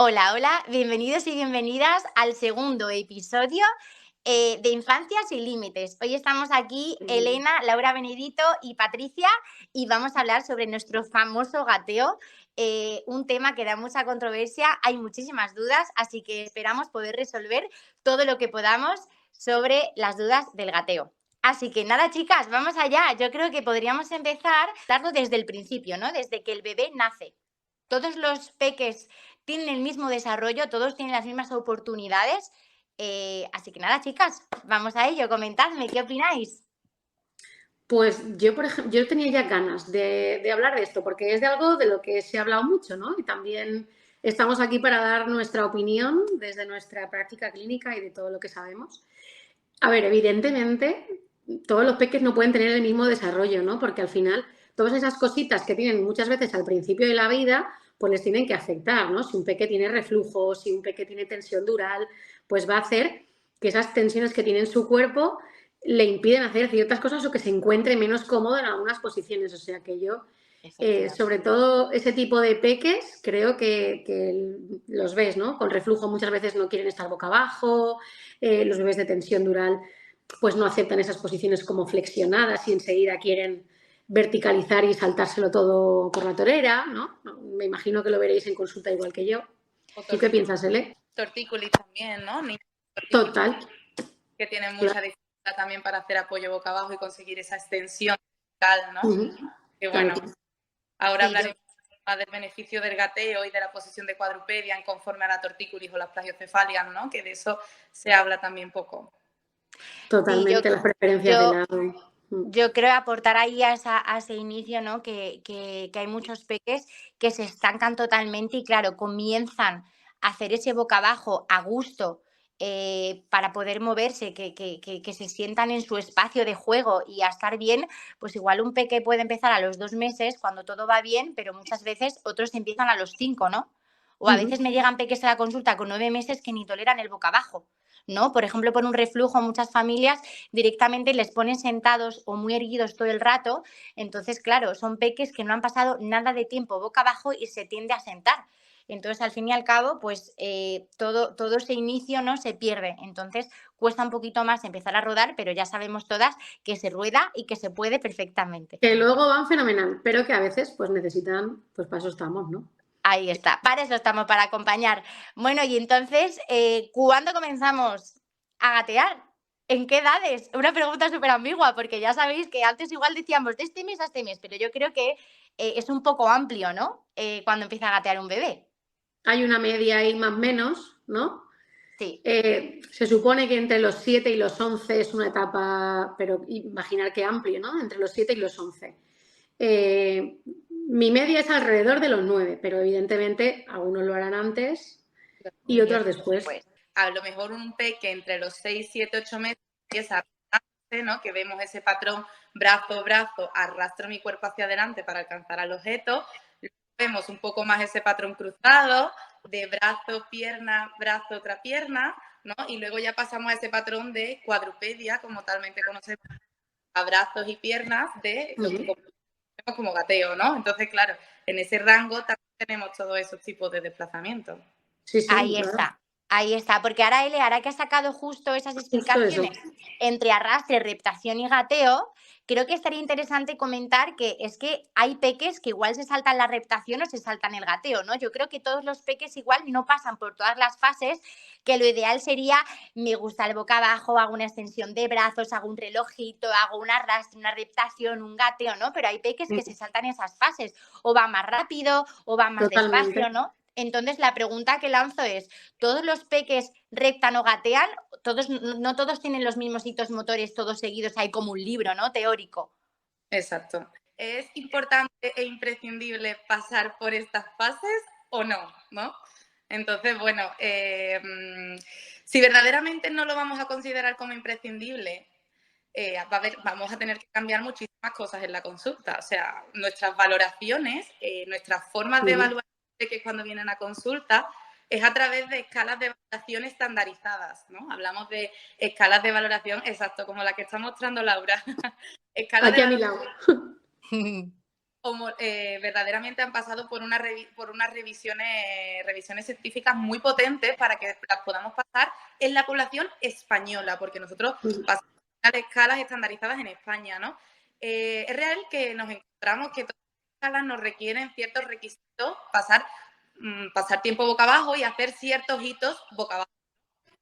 Hola, hola, bienvenidos y bienvenidas al segundo episodio de Infancia sin Límites. Hoy estamos aquí Mm, Elena, Laura Benedito y Patricia y vamos a hablar sobre nuestro famoso gateo, un tema que da mucha controversia, hay muchísimas dudas, así que esperamos poder resolver todo lo que podamos sobre las dudas del gateo. Así que nada, chicas, vamos allá. Yo creo que podríamos empezar a darlo desde el principio, ¿no? Desde que el bebé nace. Todos los peques tienen el mismo desarrollo, todos tienen las mismas oportunidades. Así que nada, chicas, vamos a ello, comentadme, ¿qué opináis? Pues yo, por ejemplo, yo tenía ya ganas de hablar de esto, porque es de algo de lo que se ha hablado mucho, ¿no? Y también estamos aquí para dar nuestra opinión desde nuestra práctica clínica y de todo lo que sabemos. A ver, evidentemente, todos los peques no pueden tener el mismo desarrollo, ¿no? Porque al final, todas esas cositas que tienen muchas veces al principio de la vida, pues les tienen que afectar, ¿no? Si un peque tiene reflujo, si un peque tiene tensión dural, pues va a hacer que esas tensiones que tiene en su cuerpo le impiden hacer ciertas cosas o que se encuentre menos cómodo en algunas posiciones. O sea que yo, sobre Efectivamente. todo ese tipo de peques, creo que los ves, ¿no? Con reflujo muchas veces no quieren estar boca abajo, los bebés de tensión dural pues no aceptan esas posiciones como flexionadas y enseguida quieren verticalizar y saltárselo todo por la torera, ¿no? Me imagino que lo veréis en consulta igual que yo. O ¿Tú qué piensas, Ele? tortícolis también, ¿no? Niños con tortícolis Total. que tienen Claro. mucha dificultad también para hacer apoyo boca abajo y conseguir esa extensión vertical, ¿no? Uh-huh. Que Claro. bueno, ahora Sí, yo, hablaremos más del beneficio del gateo y de la posición de cuadrupedia en conforme a la tortícolis o las plagiocefalias, ¿no? Que de eso se habla también poco. sí, yo, Totalmente las preferencias de yo, lado. yo creo aportar ahí a ese inicio, ¿no? Que hay muchos peques que se estancan totalmente y, claro, comienzan a hacer ese boca abajo a gusto para poder moverse, que se sientan en su espacio de juego y a estar bien, pues igual un peque puede empezar a los 2 meses cuando todo va bien, pero muchas veces otros empiezan a los 5, ¿no? O a Uh-huh. veces me llegan peques a la consulta con 9 meses que ni toleran el boca abajo, ¿no? Por ejemplo, por un reflujo, muchas familias directamente les ponen sentados o muy erguidos todo el rato. Entonces, claro, son peques que no han pasado nada de tiempo boca abajo y se tiende a sentar. Entonces, al fin y al cabo, pues todo ese inicio no se pierde. Entonces, cuesta un poquito más empezar a rodar, pero ya sabemos todas que se rueda y que se puede perfectamente. Que luego van fenomenal, pero que a veces pues necesitan, pues para eso estamos, ¿no? Ahí está, para eso estamos, para acompañar. Bueno, y entonces, ¿cuándo comenzamos a gatear? ¿En qué edades? Una pregunta súper ambigua, porque ya sabéis que antes igual decíamos de este mes a este mes, pero yo creo que es un poco amplio, ¿no? Cuando empieza a gatear un bebé. Hay una media ahí más o menos, ¿no? Sí, Se supone que entre los 7 y los 11 es una etapa, pero imaginar qué amplio, ¿no? Entre los 7 y los 11. Mi media es alrededor de los 9, pero evidentemente algunos lo harán antes y y otros otros después. después. A lo mejor un peque entre los 6, 7, 8 meses empieza a relajarse, ¿no? Que vemos ese patrón brazo, brazo, arrastro mi cuerpo hacia adelante para alcanzar al objeto. Luego vemos un poco más ese patrón cruzado de brazo, pierna, brazo, otra pierna, ¿no? Y luego ya pasamos a ese patrón de cuadrupedia, como talmente conocemos, a brazos y piernas de lo que conocemos como gateo, ¿no? Entonces, claro, en ese rango también tenemos todos esos tipos de desplazamientos. Sí, sí, Ahí claro. está, ahí está. Porque ahora, Ele, ahora que has sacado justo esas Justo eso. explicaciones entre arrastre, reptación y gateo, creo que estaría interesante comentar que es que hay peques que igual se saltan la reptación o se saltan el gateo, ¿no? Yo creo que todos los peques igual no pasan por todas las fases, que lo ideal sería, me gusta el boca abajo, hago una extensión de brazos, hago un relojito, hago un arrastre, una reptación, un gateo, ¿no? Pero hay peques que se saltan esas fases, o van más rápido o van más Totalmente. despacio, ¿no? Entonces, la pregunta que lanzo es, ¿todos los peques reptan o gatean? Todos, no todos tienen los mismos hitos motores, todos seguidos, hay como un libro, ¿no? Teórico. Exacto. ¿Es importante e imprescindible pasar por estas fases o no? ¿No? Entonces, bueno, si verdaderamente no lo vamos a considerar como imprescindible, vamos a tener que cambiar muchísimas cosas en la consulta. O sea, nuestras valoraciones, nuestras formas de evaluar que cuando vienen a consulta es a través de escalas de valoración estandarizadas, ¿no? Hablamos de escalas de valoración, exacto, como la que está mostrando Laura. Escalas de Aquí a mi valoración lado. verdaderamente han pasado por unas revisiones científicas muy potentes para que las podamos pasar en la población española, porque nosotros pasamos a escalas estandarizadas en España, ¿no? Es real que nos encontramos que todas las escalas nos requieren ciertos requisitos, pasar tiempo boca abajo y hacer ciertos hitos boca abajo.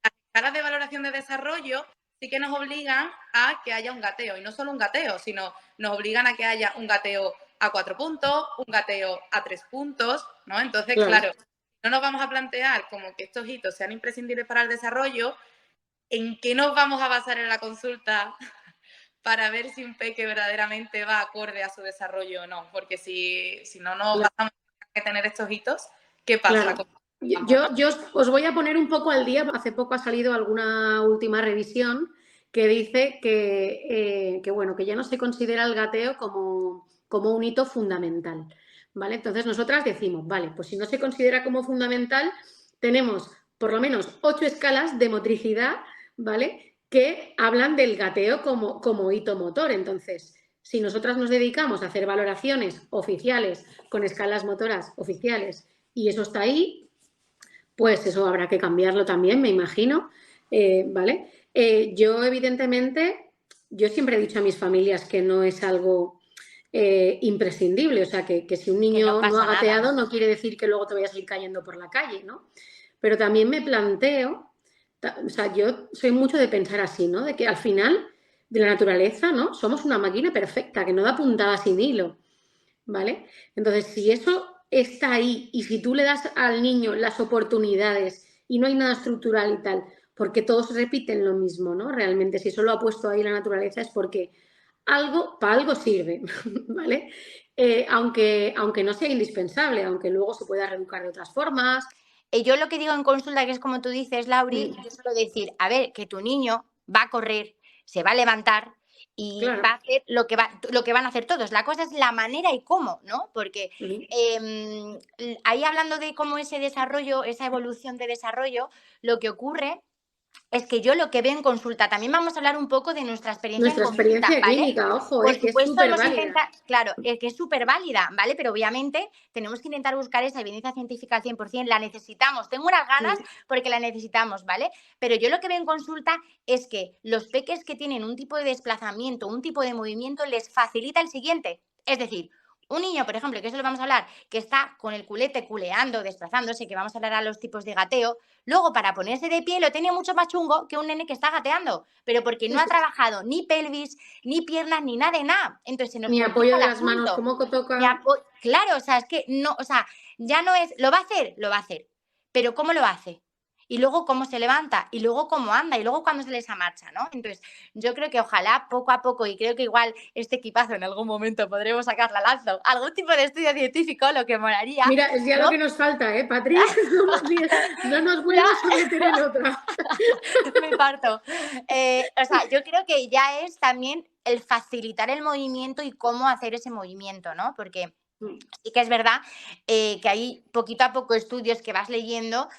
Las escalas de valoración de desarrollo sí que nos obligan a que haya un gateo, y no solo un gateo, sino nos obligan a que haya un gateo a 4 puntos, un gateo a 3 puntos, ¿no? Entonces, claro, no nos vamos a plantear como que estos hitos sean imprescindibles para el desarrollo. ¿En qué nos vamos a basar en la consulta para ver si un peque verdaderamente va acorde a su desarrollo o no? Porque si no nos basamos en tener estos hitos, ¿qué pasa? Claro. Yo os voy a poner un poco al día. Hace poco ha salido alguna última revisión que dice que bueno, que ya no se considera el gateo como un hito fundamental, ¿vale? Entonces nosotras decimos, vale, pues si no se considera como fundamental, tenemos por lo menos 8 escalas de motricidad, ¿vale?, que hablan del gateo como hito motor. Entonces, si nosotras nos dedicamos a hacer valoraciones oficiales con escalas motoras oficiales y eso está ahí, pues eso habrá que cambiarlo también, me imagino, ¿vale? Yo, evidentemente, yo siempre he dicho a mis familias que no es algo imprescindible, o sea, que si un niño no ha gateado no quiere decir que luego te vayas a ir cayendo por la calle, ¿no? Pero también me planteo, o sea, yo soy mucho de pensar así, ¿no? De que al final, de la naturaleza, ¿no?, somos una máquina perfecta, que no da puntada sin hilo, ¿vale? Entonces, si eso está ahí y si tú le das al niño las oportunidades y no hay nada estructural y tal, porque todos repiten lo mismo, ¿no? Realmente, si eso lo ha puesto ahí la naturaleza es porque para algo sirve, ¿vale? Aunque no sea indispensable, aunque luego se pueda reeducar de otras formas. Yo lo que digo en consulta, que es como tú dices, Lauri, yo suelo decir, a ver, que tu niño va a correr, se va a levantar y va a hacer lo que van a hacer todos. La cosa es la manera y cómo, ¿no? Porque ahí, hablando de cómo ese desarrollo, esa evolución de desarrollo, lo que ocurre es que yo lo que veo en consulta, también vamos a hablar un poco de nuestra experiencia en consulta, experiencia ¿vale? clínica, ojo, Por que supuesto, es súper válida. claro, que es súper válida, ¿vale? Pero obviamente tenemos que intentar buscar esa evidencia científica al 100%, la necesitamos, tengo unas ganas porque la necesitamos, ¿vale? Pero yo lo que veo en consulta es que los peques que tienen un tipo de desplazamiento, un tipo de movimiento, les facilita el siguiente, es decir, un niño, por ejemplo, que eso lo vamos a hablar, que está con el culete culeando, desplazándose, que vamos a hablar a los tipos de gateo, luego para ponerse de pie lo tiene mucho más chungo que un nene que está gateando, pero porque no ha trabajado ni pelvis, ni piernas, ni nada de nada. Entonces se nos ni apoyo de las manos, ¿cómo toca? Claro, o sea, es que no, o sea, ya no es, lo va a hacer, pero ¿cómo lo hace? Y luego cómo se levanta, y luego cómo anda, y luego cuándo sale esa marcha, ¿no? Entonces, yo creo que ojalá poco a poco, y creo que igual este equipazo en algún momento podremos sacar la lanzo, algún tipo de estudio científico, lo que molaría. Mira, es ya, ¿no?, lo que nos falta, ¿eh, Patri? No nos vuelvas a meter en otra. Me parto. O sea, yo creo que ya es también el facilitar el movimiento y cómo hacer ese movimiento, ¿no? Porque sí que es verdad que hay poquito a poco estudios que vas leyendo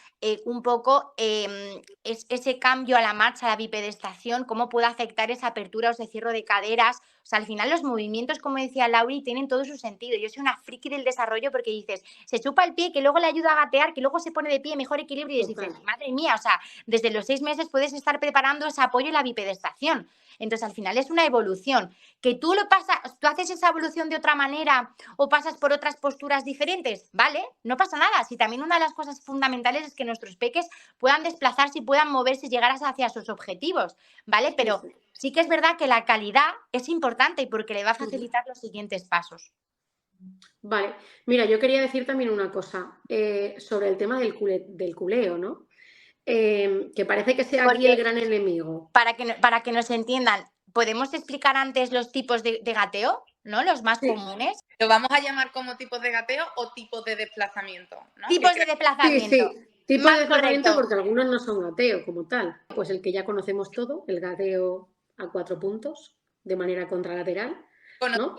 un poco ese cambio a la marcha, a la bipedestación, cómo puede afectar esa apertura o ese cierre de caderas. O sea, al final los movimientos, como decía Lauri, tienen todo su sentido. Yo soy una friki del desarrollo porque dices, se chupa el pie, que luego le ayuda a gatear, que luego se pone de pie, mejor equilibrio, y dices, madre mía, o sea, desde los 6 meses puedes estar preparando ese apoyo en la bipedestación. Entonces, al final es una evolución. Que tú haces esa evolución de otra manera o pasas por otras posturas diferentes, ¿vale? No pasa nada. Si también una de las cosas fundamentales es que nuestros peques puedan desplazarse y puedan moverse y llegar hacia sus objetivos, ¿vale? Pero sí que es verdad que la calidad es importante porque le va a facilitar los siguientes pasos. Vale. Mira, yo quería decir también una cosa sobre el tema del culeo, ¿no? Que parece que sea aquí el gran enemigo. Para que nos entiendan, ¿podemos explicar antes los tipos de gateo, ¿no? Los más comunes. ¿Lo vamos a llamar como tipos de gateo o tipos de desplazamiento, ¿no? Tipos de desplazamiento. Sí. Tipos de desplazamiento, porque algunos no son gateo como tal. Pues el que ya conocemos todo, el gateo a 4 puntos, de manera contralateral, ¿no?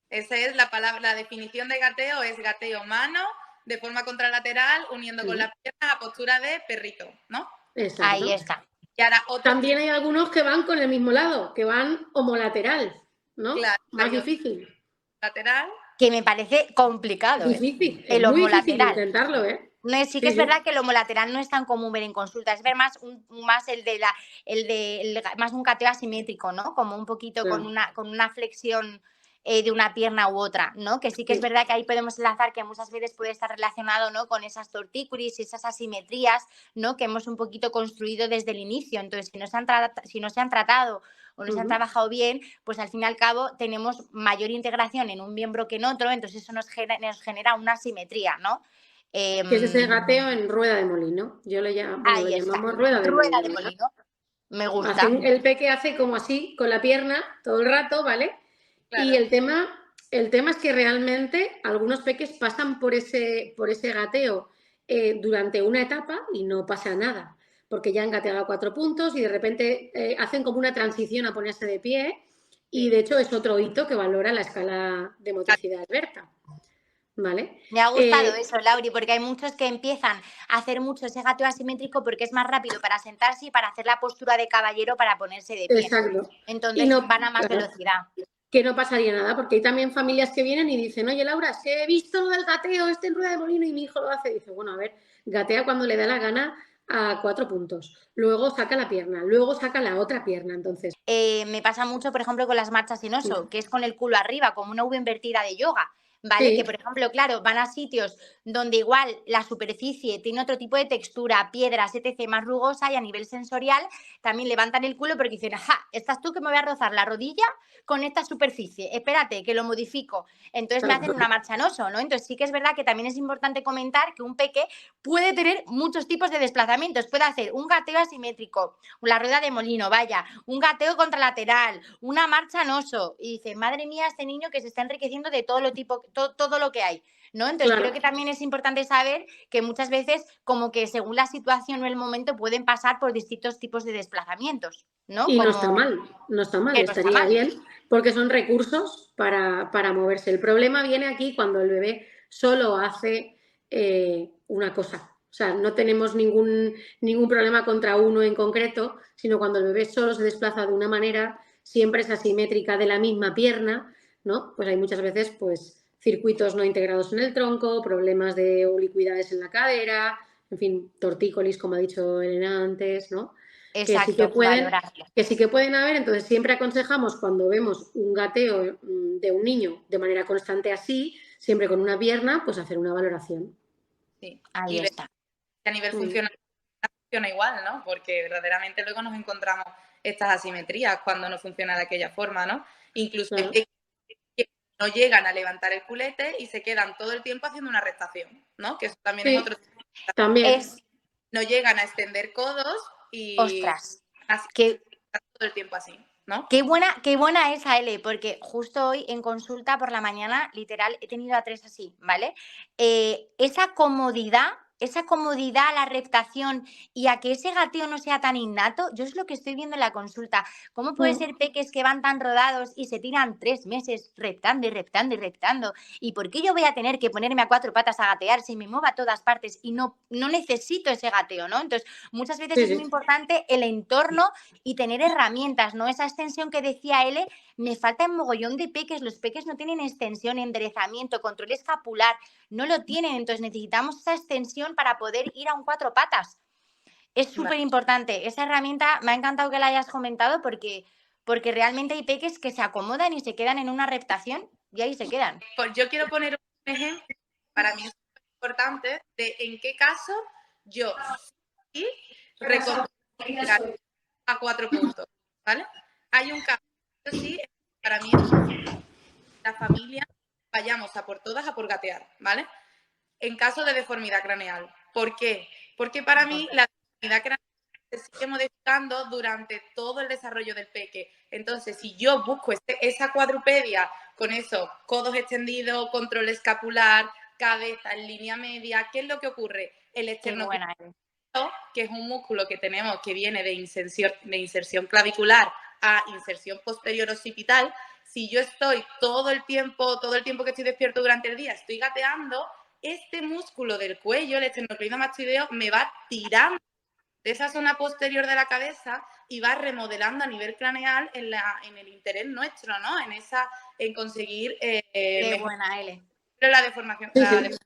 Esa es la palabra, la definición de gateo es gateo mano, de forma contralateral, uniendo con las piernas a postura de perrito, ¿no? Exacto. Ahí está. Y ahora, también hay algunos que van con el mismo lado, que van homolateral, ¿no? Claro, más difícil. lateral. Que me parece complicado. Difícil, el es muy difícil homolateral. intentarlo, ¿eh? No, sí que es verdad que el homolateral no es tan común ver en consulta, es ver más más un gateo asimétrico, ¿no? Como un poquito Claro. con una flexión de una pierna u otra, ¿no? Que sí que es verdad que ahí podemos enlazar que muchas veces puede estar relacionado, ¿no? Con esas tortícolis y esas asimetrías, ¿no? Que hemos un poquito construido desde el inicio. Entonces, si no se han tratado o no se han trabajado bien, pues al fin y al cabo tenemos mayor integración en un miembro que en otro, entonces eso nos genera una asimetría, ¿no? Que es ese gateo en rueda de molino. Yo le llamo, Ahí lo está. llamamos rueda de molino. Rueda de molino. Me gusta. El peque hace como así con la pierna todo el rato, ¿vale? Claro. Y el tema es que realmente algunos peques pasan por ese gateo durante una etapa y no pasa nada, porque ya han gateado a 4 puntos y de repente hacen como una transición a ponerse de pie y de hecho es otro hito que valora la escala de motricidad Alberta. ¿Vale? Me ha gustado eso, Lauri, porque hay muchos que empiezan a hacer mucho ese gateo asimétrico porque es más rápido para sentarse y para hacer la postura de caballero para ponerse de pie. Exacto. Entonces van a más velocidad. Que no pasaría nada, porque hay también familias que vienen y dicen, oye, Laura, es que he visto lo del gateo en rueda de molino y mi hijo lo hace. Y dice, bueno, a ver, gatea cuando le da la gana a 4 puntos. Luego saca la pierna, luego saca la otra pierna, entonces. Me pasa mucho, por ejemplo, con las marchas en oso, que es con el culo arriba, como una V invertida de yoga. ¿Vale? Sí. Que, por ejemplo, claro, van a sitios donde igual la superficie tiene otro tipo de textura, piedras, etc., más rugosa y a nivel sensorial también levantan el culo porque dicen, ajá, estás tú que me voy a rozar la rodilla con esta superficie, espérate, que lo modifico. Entonces me hacen una marcha en oso, ¿no? Entonces sí que es verdad que también es importante comentar que un peque puede tener muchos tipos de desplazamientos, puede hacer un gateo asimétrico, la rueda de molino, vaya, un gateo contralateral, una marcha en oso, y dice, madre mía, este niño que se está enriqueciendo de todo lo que hay, ¿no? Entonces creo que también es importante saber que muchas veces como que según la situación o el momento pueden pasar por distintos tipos de desplazamientos, ¿no? Y no está mal, estaría bien, porque son recursos para moverse. El problema viene aquí cuando el bebé solo hace una cosa. O sea, no tenemos ningún problema contra uno en concreto, sino cuando el bebé solo se desplaza de una manera, siempre es asimétrica de la misma pierna, ¿no? Pues hay muchas veces, pues, circuitos no integrados en el tronco, problemas de oblicuidades en la cadera, en fin, tortícolis, como ha dicho Elena antes, ¿no? Exacto, que sí que pueden haber, entonces siempre aconsejamos cuando vemos un gateo de un niño de manera constante así, siempre con una pierna, pues hacer una valoración. Sí, ahí está. A nivel funcional funciona igual, ¿no? Porque verdaderamente luego nos encontramos estas asimetrías cuando no funciona de aquella forma, ¿no? Incluso que no llegan a levantar el culete y se quedan todo el tiempo haciendo una rectación, ¿no? Que eso también es otro. También. No llegan a extender codos y ostras, todo el tiempo así, ¿no? Qué buena esa, L, porque justo hoy en consulta por la mañana, literal, he tenido a 3 así, ¿vale? Esa comodidad, a la reptación y a que ese gateo no sea tan innato, yo es lo que estoy viendo en la consulta. ¿Cómo puede ser peques que van tan rodados y se tiran 3 meses reptando y reptando y reptando? ¿Y por qué yo voy a tener que ponerme a 4 patas a gatear si me muevo a todas partes y no necesito ese gateo, ¿no? Entonces, muchas veces es muy importante el entorno y tener herramientas, ¿no? Esa extensión que decía L, me falta un mogollón de peques. Los peques no tienen extensión, enderezamiento, control escapular, no lo tienen. Entonces necesitamos esa extensión para poder ir a un 4 patas. Es súper importante. Esa herramienta me ha encantado que la hayas comentado porque realmente hay peques que se acomodan y se quedan en una reptación y ahí se quedan. Pues yo quiero poner un ejemplo, para mí es súper importante, de en qué caso yo sí recomiendo a 4 puntos, ¿vale? Hay un caso, sí, para mí la familia vayamos a por todas a por gatear, ¿vale? En caso de deformidad craneal. ¿Por qué? Porque para mí la deformidad craneal se sigue modificando durante todo el desarrollo del peque. Entonces, si yo busco esa cuadrupedia con eso, codos extendidos, control escapular, cabeza en línea media, ¿qué es lo que ocurre? El esternocleidomastoideo, que es un músculo que tenemos que viene de inserción clavicular a inserción posterior occipital. Si yo estoy todo el tiempo que estoy despierto durante el día, estoy gateando, este músculo del cuello, el esternocleidomastoideo, me va tirando de esa zona posterior de la cabeza y va remodelando a nivel craneal en el interés nuestro, ¿no? En conseguir Qué buena, Ele. la deformación. Sí, La sí. deformación.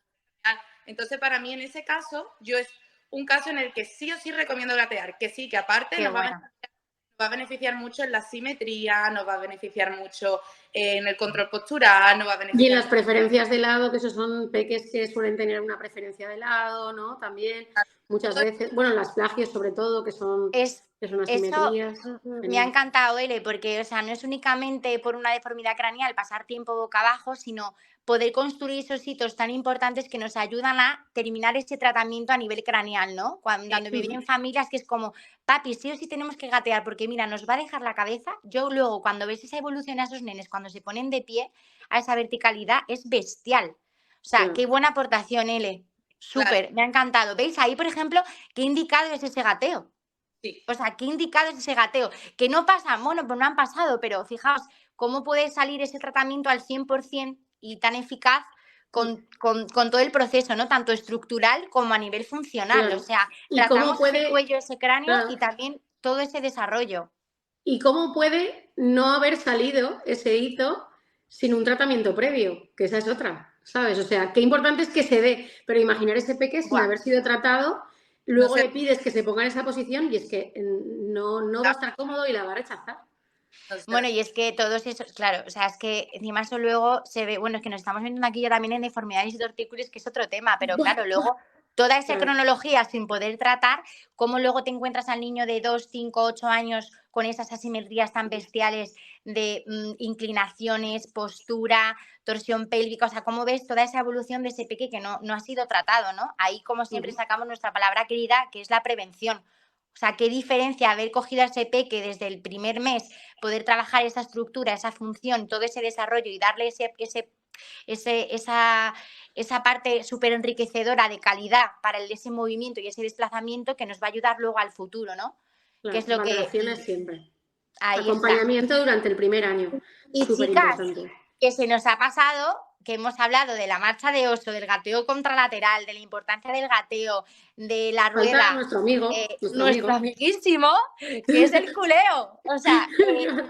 Entonces, para mí, en ese caso, yo es un caso en el que sí o sí recomiendo gatear, que sí, que aparte Qué nos bueno. va a beneficiar mucho en la simetría, nos va a beneficiar mucho en el control postural, nos va a Y en beneficiar las preferencias de lado, que esos son peques que suelen tener una preferencia de lado, ¿no? También, muchas veces, bueno, las plagios sobre todo, que son Eso asimetrías. me ha encantado, Ele, porque, o sea, no es únicamente por una deformidad craneal pasar tiempo boca abajo, sino poder construir esos hitos tan importantes que nos ayudan a terminar ese tratamiento a nivel craneal, ¿no? Cuando vivir en familias que es como, papi, sí o sí tenemos que gatear, porque mira, nos va a dejar la cabeza. Yo luego, cuando ves esa evolución a esos nenes, cuando se ponen de pie, a esa verticalidad, es bestial. O sea, Claro. qué buena aportación, Ele. Súper, me ha encantado. ¿Veis? Ahí, por ejemplo, qué indicado es ese gateo. Sí. O sea, qué indicado es ese gateo. Que no pasa, bueno, pues no han pasado, pero fijaos cómo puede salir ese tratamiento al 100% y tan eficaz con todo el proceso, ¿no? Tanto estructural como a nivel funcional. Claro. O sea, ¿Y cómo tratamos ese puede, cuello, ese cráneo claro, y también todo ese desarrollo. ¿y cómo puede no haber salido ese hito sin un tratamiento previo? Que esa es otra, ¿sabes? O sea, qué importante es que se dé, pero imaginar ese peque sin Buah. haber sido tratado, luego No sé. le pides que se ponga en esa posición y es que no va a estar cómodo y la va a rechazar. Bueno, y es que todos esos, claro, o sea, es que encima eso luego se ve, bueno, es que nos estamos viendo aquí ya también en deformidades y tortícolis, que es otro tema, pero claro, luego toda esa Claro. cronología sin poder tratar, cómo luego te encuentras al niño de 2, 5, 8 años con esas asimetrías tan bestiales de inclinaciones, postura, torsión pélvica, o sea, cómo ves toda esa evolución de ese peque que no ha sido tratado, ¿no? Ahí, como siempre, sacamos nuestra palabra querida, que es la prevención. O sea, qué diferencia haber cogido a ese peque desde el primer mes, poder trabajar esa estructura, esa función, todo ese desarrollo y darle esa parte súper enriquecedora de calidad para ese movimiento y ese desplazamiento que nos va a ayudar luego al futuro, ¿no? Claro, Que es lo valoraciones siempre. Ahí está. Acompañamiento durante el primer año. Y Súper chicas, importante. que se nos ha pasado, que hemos hablado de la marcha de oso, del gateo contralateral, de la importancia del gateo, de la rueda. Falta nuestro amigo. Nuestro amiguísimo, que es el culeo. O sea,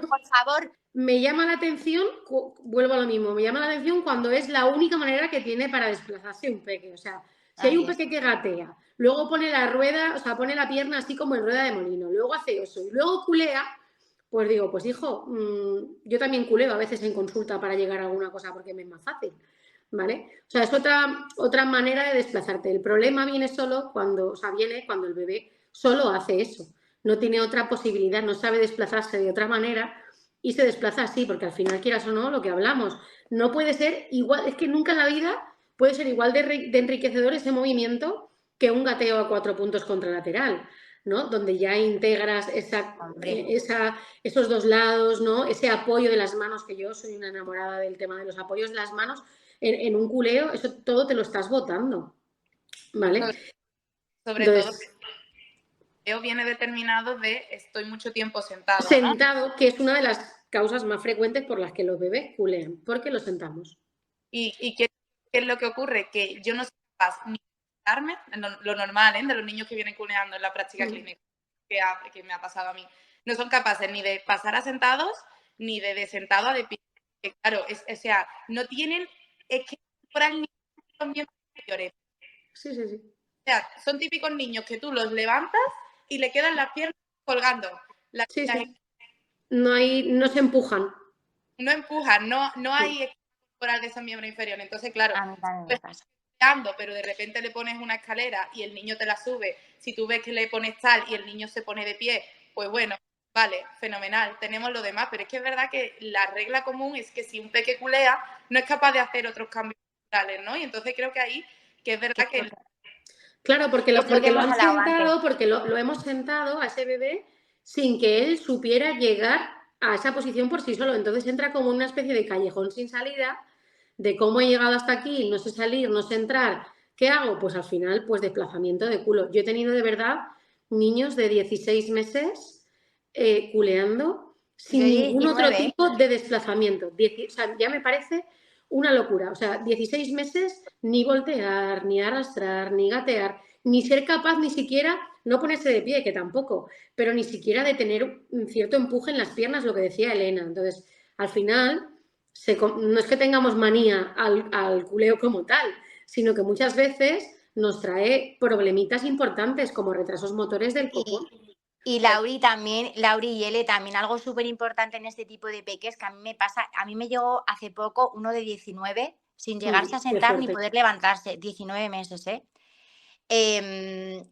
por favor. Me llama la atención, vuelvo a lo mismo, me llama la atención cuando es la única manera que tiene para desplazarse un peque. O sea, si hay un peque que gatea, luego pone la rueda, o sea, pone la pierna así como en rueda de molino, luego hace eso y luego culea, pues digo, pues hijo, yo también culeo a veces en consulta para llegar a alguna cosa porque me es más fácil, ¿vale? O sea, es otra manera de desplazarte. El problema viene cuando el bebé solo hace eso, no tiene otra posibilidad, no sabe desplazarse de otra manera y se desplaza así, porque al final, quieras o no, lo que hablamos, no puede ser igual, es que nunca en la vida puede ser igual de enriquecedor ese movimiento que un gateo a 4 puntos contralateral, ¿no? Donde ya integras esos dos lados, ¿no? Ese apoyo de las manos, que yo soy una enamorada del tema de los apoyos de las manos, en un culeo, eso todo te lo estás botando, ¿vale? Sobre todo, viene determinado de estoy mucho tiempo sentado, ¿no? Sentado, que es una de las causas más frecuentes por las que los bebés culean, porque los sentamos. ¿Y qué es lo que ocurre? Que yo no soy capaz ni de sentarme, lo normal, de los niños que vienen culeando en la práctica clínica, que me ha pasado a mí, no son capaces ni de pasar a sentados, ni de sentado a de pie. Claro, o sea, no tienen, es que por el niño son bien mayores. Sí. O sea, son típicos niños que tú los levantas y le quedan las piernas colgando. Sí. No se empujan. No empujan, no hay corporal de ese miembro inferior. Entonces, claro, pero de repente le pones una escalera y el niño te la sube. Si tú ves que le pones tal y el niño se pone de pie, pues bueno, vale, fenomenal, tenemos lo demás. Pero es que es verdad que la regla común es que si un peque culea, no es capaz de hacer otros cambios corporales, ¿no? Y entonces creo que ahí, que es verdad que... Claro, porque lo han sentado, porque lo hemos sentado a ese bebé sin que él supiera llegar a esa posición por sí solo. Entonces entra como una especie de callejón sin salida de cómo he llegado hasta aquí, no sé salir, no sé entrar. ¿Qué hago? Pues al final, pues desplazamiento de culo. Yo he tenido de verdad niños de 16 meses culeando sin ningún otro tipo de desplazamiento. O sea, ya me parece una locura. O sea, 16 meses ni voltear, ni arrastrar, ni gatear, ni ser capaz ni siquiera, no ponerse de pie, que tampoco, pero ni siquiera de tener un cierto empuje en las piernas, lo que decía Elena. Entonces, al final, no es que tengamos manía al culeo como tal, sino que muchas veces nos trae problemitas importantes como retrasos motores del popó. Y Lauri también, Lauri y Ele también, algo súper importante en este tipo de peques que a mí me pasa, a mí me llegó hace poco uno de 19 sin llegarse a sentar ni poder levantarse, 19 meses, ¿eh?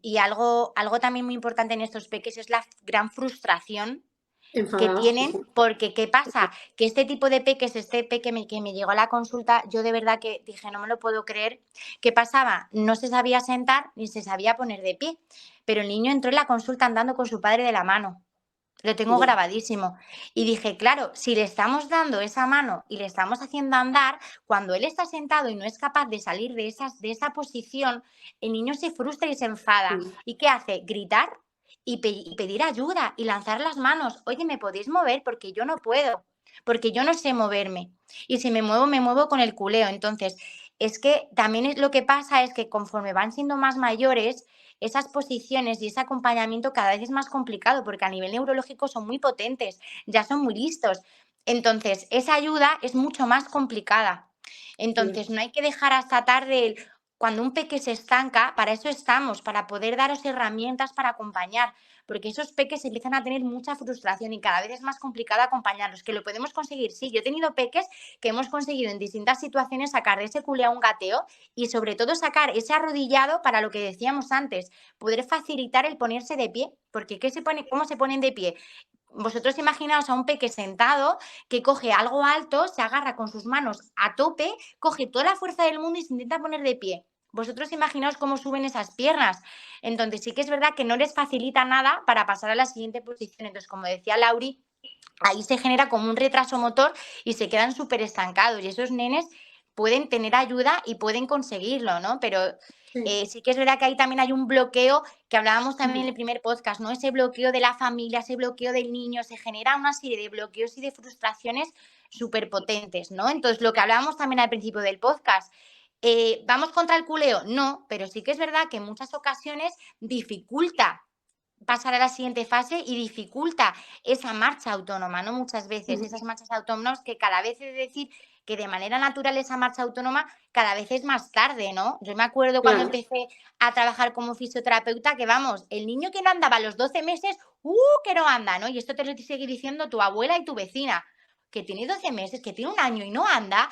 Y algo también muy importante en estos peques es la gran frustración que tienen, porque ¿qué pasa? Que este tipo de peques, este peque que me llegó a la consulta, yo de verdad que dije, no me lo puedo creer. ¿Qué pasaba? No se sabía sentar ni se sabía poner de pie, pero el niño entró en la consulta andando con su padre de la mano. Lo tengo grabadísimo. Y dije, claro, si le estamos dando esa mano y le estamos haciendo andar, cuando él está sentado y no es capaz de salir de esa posición, el niño se frustra y se enfada. ¿Y qué hace? Gritar y pedir ayuda y lanzar las manos. Oye, ¿me podéis mover? Porque yo no puedo, porque yo no sé moverme. Y si me muevo con el culeo. Entonces, es que también lo que pasa es que conforme van siendo más mayores, esas posiciones y ese acompañamiento cada vez es más complicado porque a nivel neurológico son muy potentes, ya son muy listos. Entonces, esa ayuda es mucho más complicada. Entonces, no hay que dejar hasta tarde cuando un peque se estanca, para eso estamos, para poder daros herramientas para acompañar, porque esos peques empiezan a tener mucha frustración y cada vez es más complicado acompañarlos, que lo podemos conseguir, sí. Yo he tenido peques que hemos conseguido en distintas situaciones sacar de ese culeo un gateo y sobre todo sacar ese arrodillado para lo que decíamos antes, poder facilitar el ponerse de pie, porque ¿cómo se ponen de pie? Vosotros imaginaos a un peque sentado que coge algo alto, se agarra con sus manos a tope, coge toda la fuerza del mundo y se intenta poner de pie. Vosotros imaginaos cómo suben esas piernas. Entonces sí que es verdad que no les facilita nada para pasar a la siguiente posición. Entonces, como decía Lauri, ahí se genera como un retraso motor y se quedan súper estancados. Y esos nenes pueden tener ayuda y pueden conseguirlo, ¿no? Pero sí que es verdad que ahí también hay un bloqueo que hablábamos también en el primer podcast, ¿no? Ese bloqueo de la familia, ese bloqueo del niño, se genera una serie de bloqueos y de frustraciones súper potentes, ¿no? Entonces, lo que hablábamos también al principio del podcast, ¿vamos contra el culeo? No, pero sí que es verdad que en muchas ocasiones dificulta pasar a la siguiente fase y dificulta esa marcha autónoma, ¿no? Muchas veces, esas marchas autónomas que cada vez es decir que de manera natural esa marcha autónoma cada vez es más tarde, ¿no? Yo me acuerdo cuando empecé a trabajar como fisioterapeuta que, vamos, el niño que no andaba a los 12 meses, que no anda, ¿no? Y esto te lo sigue diciendo tu abuela y tu vecina, que tiene 12 meses, que tiene un año y no anda,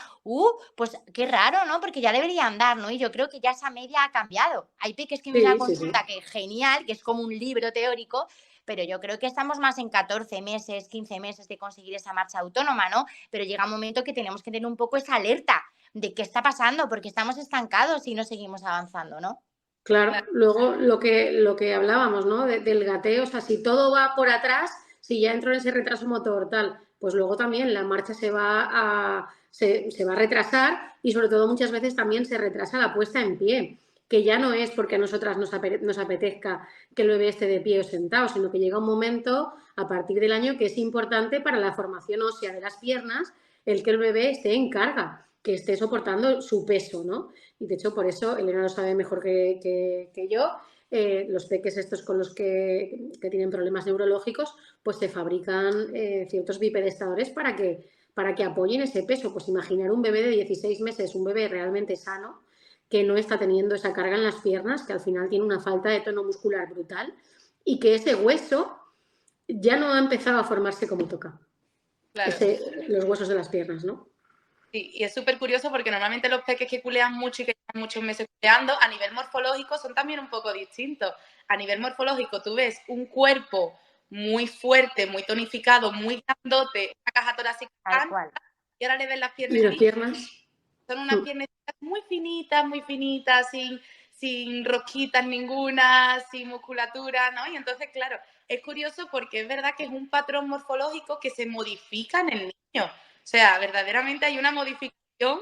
pues qué raro, ¿no? Porque ya debería andar, ¿no? Y yo creo que ya esa media ha cambiado. Hay peques que me dan consulta que genial, que es como un libro teórico, pero yo creo que estamos más en 14 meses, 15 meses de conseguir esa marcha autónoma, ¿no? Pero llega un momento que tenemos que tener un poco esa alerta de qué está pasando, porque estamos estancados y no seguimos avanzando, ¿no? Claro, luego lo que hablábamos, ¿no? Del gateo, o sea, si todo va por atrás, si ya entro en ese retraso motor, tal, pues luego también la marcha se va a retrasar y sobre todo muchas veces también se retrasa la puesta en pie, que ya no es porque a nosotras nos apetezca que el bebé esté de pie o sentado, sino que llega un momento a partir del año que es importante para la formación ósea de las piernas el que el bebé esté en carga, que esté soportando su peso, ¿no? Y de hecho, por eso, Elena lo sabe mejor que yo, los peques estos con los que tienen problemas neurológicos, pues se fabrican ciertos bipedestadores para que apoyen ese peso. Pues imaginar un bebé de 16 meses, un bebé realmente sano, que no está teniendo esa carga en las piernas, que al final tiene una falta de tono muscular brutal y que ese hueso ya no ha empezado a formarse como toca. Claro. Los huesos de las piernas, ¿no? Sí, y es súper curioso porque normalmente los peques que culean mucho y que llevan muchos meses culeando, a nivel morfológico son también un poco distintos. A nivel morfológico tú ves un cuerpo muy fuerte, muy tonificado, muy grandote, una caja torácica alta, y ahora le ves las piernas. ¿Y las piernas? Son unas piernas muy finitas, sin rosquitas ninguna, sin musculatura, ¿no? Y entonces, claro, es curioso porque es verdad que es un patrón morfológico que se modifica en el niño. O sea, verdaderamente hay una modificación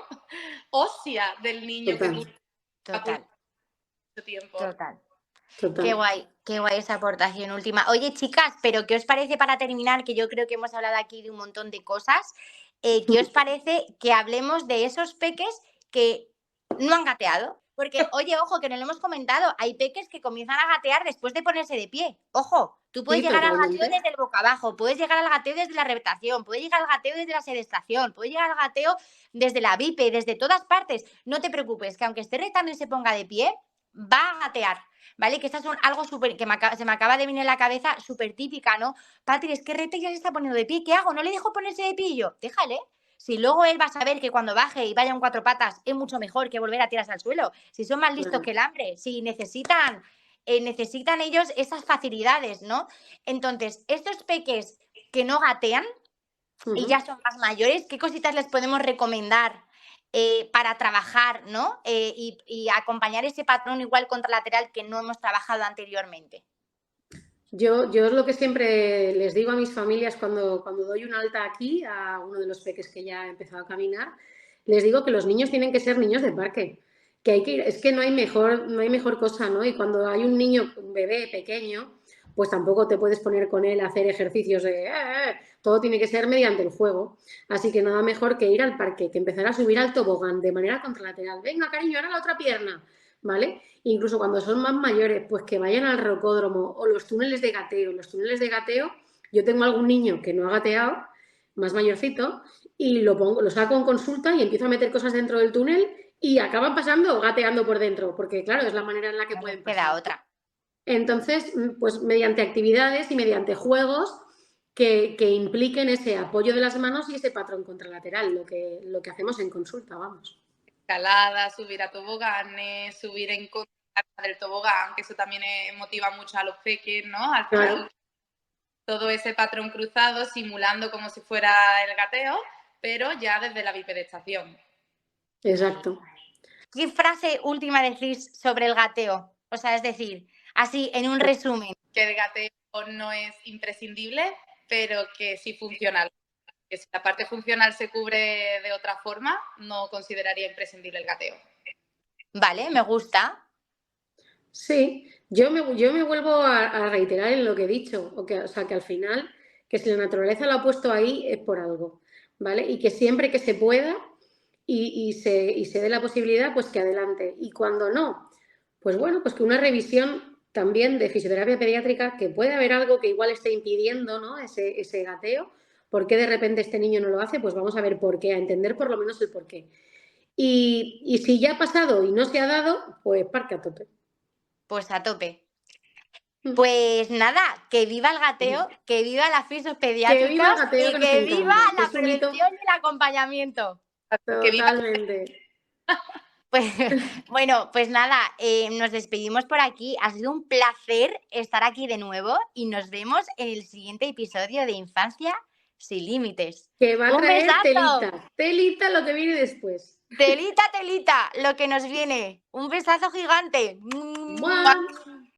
ósea del niño. Total. Tiempo. Total. Qué guay esa aportación última. Oye, chicas, pero ¿qué os parece para terminar? Que yo creo que hemos hablado aquí de un montón de cosas. ¿qué os parece que hablemos de esos peques que no han gateado? Porque, oye, ojo, que no lo hemos comentado, hay peques que comienzan a gatear después de ponerse de pie. Ojo, tú puedes Sí, llegar al gateo totalmente. desde el boca abajo, puedes llegar al gateo desde la reptación, puedes llegar al gateo desde la sedestación, puedes llegar al gateo desde la bipe, desde todas partes. No te preocupes, que aunque esté retando y se ponga de pie, va a gatear, ¿vale? Que esto es algo súper que se me acaba de venir en la cabeza, súper típica, ¿no? Patri, es que Rete ya se está poniendo de pie, ¿qué hago? ¿No le dejo ponerse de pie? Y yo, déjale. Si luego él va a saber que cuando baje y vaya en 4 patas es mucho mejor que volver a tirarse al suelo. Si son más listos que el hambre, si necesitan ellos esas facilidades, ¿no? Entonces, estos peques que no gatean y ya son más mayores, ¿qué cositas les podemos recomendar para trabajar, ¿no? Y acompañar ese patrón igual contralateral que no hemos trabajado anteriormente. Yo es lo que siempre les digo a mis familias cuando doy un alta aquí a uno de los peques que ya ha empezado a caminar, les digo que los niños tienen que ser niños de parque, que hay que ir, es que no hay mejor cosa, ¿no? Y cuando hay un niño, un bebé pequeño, pues tampoco te puedes poner con él a hacer ejercicios de todo tiene que ser mediante el juego. Así que nada mejor que ir al parque, que empezar a subir al tobogán de manera contralateral. Venga, cariño, ahora la otra pierna, ¿vale? Incluso cuando son más mayores, pues que vayan al rocódromo o los túneles de gateo. Los túneles de gateo, yo tengo algún niño que no ha gateado, más mayorcito, y lo saco en consulta y empiezo a meter cosas dentro del túnel y acaban pasando gateando por dentro, porque claro, es la manera en la que No pueden queda pasar. otra. Entonces, pues mediante actividades y mediante juegos que impliquen ese apoyo de las manos y ese patrón contralateral, lo que hacemos en consulta, vamos. Escalada, subir a toboganes, subir en contra del tobogán, que eso también motiva mucho a los peques, ¿no? Al final, Claro. todo ese patrón cruzado, simulando como si fuera el gateo, pero ya desde la bipedestación. Exacto. ¿Qué frase última decís sobre el gateo? O sea, es decir, así, en un resumen. Que el gateo no es imprescindible, pero que sí funciona. Que si la parte funcional se cubre de otra forma, no consideraría imprescindible el gateo. Vale, me gusta. Sí, yo me vuelvo a reiterar en lo que he dicho, o sea, que al final, que si la naturaleza lo ha puesto ahí es por algo, ¿vale? Y que siempre que se pueda y se dé la posibilidad, pues que adelante. Y cuando no, pues bueno, pues que una revisión también de fisioterapia pediátrica, que puede haber algo que igual esté impidiendo, ¿no? Ese gateo. ¿Por qué de repente este niño no lo hace? Pues vamos a ver por qué, a entender por lo menos el por qué. Y si ya ha pasado y no se ha dado, pues parque a tope. Pues a tope. Pues nada, que viva el gateo, que viva las fisios pediátricas que viva el gateo, y que que nos viva encanta. la prevención y el acompañamiento. Totalmente. Pues, bueno, pues nada, nos despedimos por aquí. Ha sido un placer estar aquí de nuevo y nos vemos en el siguiente episodio de Infancia sin Límites. Que va a ¡Un traer besazo! telita lo que viene después. Telita, telita, lo que nos viene. Un besazo gigante. ¡Mua!